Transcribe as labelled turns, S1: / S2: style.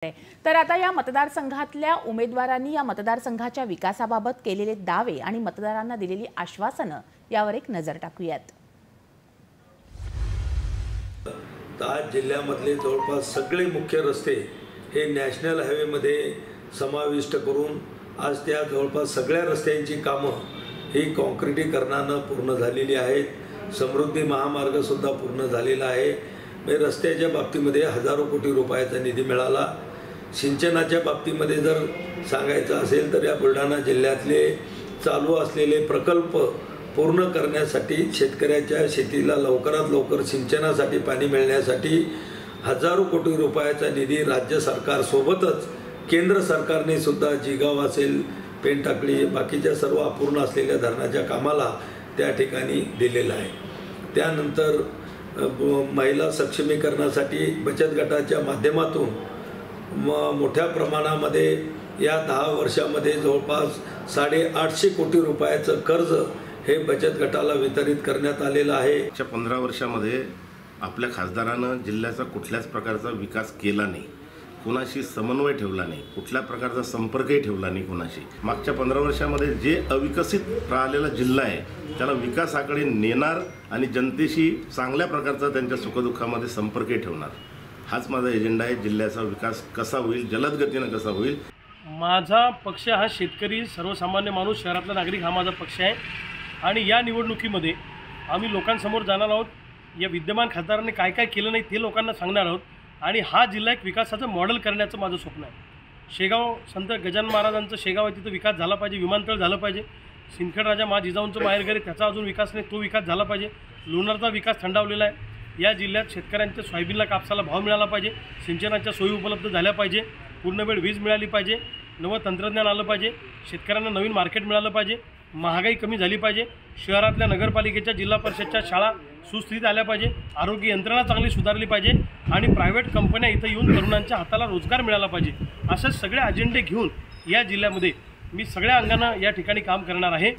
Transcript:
S1: तर आता या मतदारसंघातल्या उमेदवारांनी या मतदारसंघाच्या विकासाबाबत केलेले दावे आणि मतदारांना दिलेली आश्वासनं यावर एक नजर टाकूयात।
S2: आज जिल्ह्यामधले जवळपास सगळे मुख्य रस्ते हे नॅशनल हायवेमध्ये समाविष्ट करून आज त्या जवळपास सगळ्या रस्त्यांची कामं ही काँक्रिटीकरणानं पूर्ण झालेली आहेत। समृद्धी महामार्ग सुद्धा पूर्ण झालेला आहे। रस्त्याच्या बाबतीमध्ये हजारो कोटी रुपयाचा निधी मिळाला। सिंचनाच्या बाबतीमध्ये जर सांगायचं असेल तर या बुलढाणा जिल्ह्यातले चालू असलेले प्रकल्प पूर्ण करण्यासाठी शेतकऱ्याच्या शेतीला लवकरात लवकर सिंचनासाठी पाणी मिळण्यासाठी हजारो कोटी रुपयाचा निधी राज्य सरकार सोबतच केंद्र सरकारने सुद्धा जिगाव असेल, पेनटाकळी, बाकीच्या सर्व अपूर्ण असलेल्या धरणाच्या कामाला त्या ठिकाणी दिलेला आहे। त्यानंतर महिला सक्षमीकरणासाठी बचत गटाच्या माध्यमातून मोठ्या प्रमाणामध्ये या 10 वर्षामध्ये जवळपास 850 कोटी रुपयाचं कर्ज हे बचत गटाला वितरित करण्यात आलेलं आहे।
S3: 15 वर्षामध्ये आपल्या खासदारानं जिल्ह्याचा कुठल्याच प्रकारचा विकास केला नाही, कोणाशी समन्वय ठेवला नाही, कुठल्या प्रकारचा संपर्कही ठेवला नाही कोणाशी। मागच्या 15 वर्षामध्ये जे अविकसित राहिलेला जिल्हा आहे त्याला विकासाकडे नेणार आणि जनतेशी चांगल्या प्रकारचा त्यांच्या सुखदुःखामध्ये संपर्कही ठेवणार, हाच माझा एजेंडा आहे। जिल्ह्याचा विकास कसा होईल, जलद गतीने कसा होईल।
S4: माझा पक्ष हा शेतकरी, सर्वसामान्य माणूस, शहरातला नागरिक हा माझा पक्ष आहे आणि या निवडणुकीमध्ये आम्ही लोकांसमोर जाणार आहोत। या विद्यमान खासदारांनी काय काय केलं नाही ते लोकांना सांगणार आहोत आणि हा जिल्हा एक विकासाचं मॉडेल करण्याचं माझं स्वप्न आहे। शेगाव संत गजानन महाराजांचं शेगाव आहे, तिथं विकास झाला पाहिजे, विमानतळ झालं पाहिजे। सिंदखेड राजा मा जिजाऊंचं माहेरघर आहे, त्याचा अजून विकास नाही, तो विकास झाला पाहिजे। लोणारचा विकास थंडावलेला आहे। या जिल्ह्यात शेतकऱ्यांच्या सोयाबीनला, कापसाला भाव मिळाला पाहिजे, सिंचनाच्या सोयी उपलब्ध झाल्या पाहिजे, पूर्णवेळ वीज मिळाली पाहिजे, नवं तंत्रज्ञान आलं पाहिजे, शेतकऱ्यांना नवीन मार्केट मिळालं पाहिजे, महागाई कमी झाली पाहिजे, शहरातल्या नगरपालिकेच्या, जिल्हा परिषदच्या शाळा सुस्थितीत आल्या पाहिजे, आरोग्य यंत्रणा चांगली सुधारली पाहिजे आणि प्रायव्हेट कंपन्या इथं येऊन तरुणांच्या हाताला रोजगार मिळाला पाहिजे। असे सगळे अजेंडे घेऊन या जिल्ह्यामध्ये मी सगळ्या अंगानं या ठिकाणी काम करणार आहे।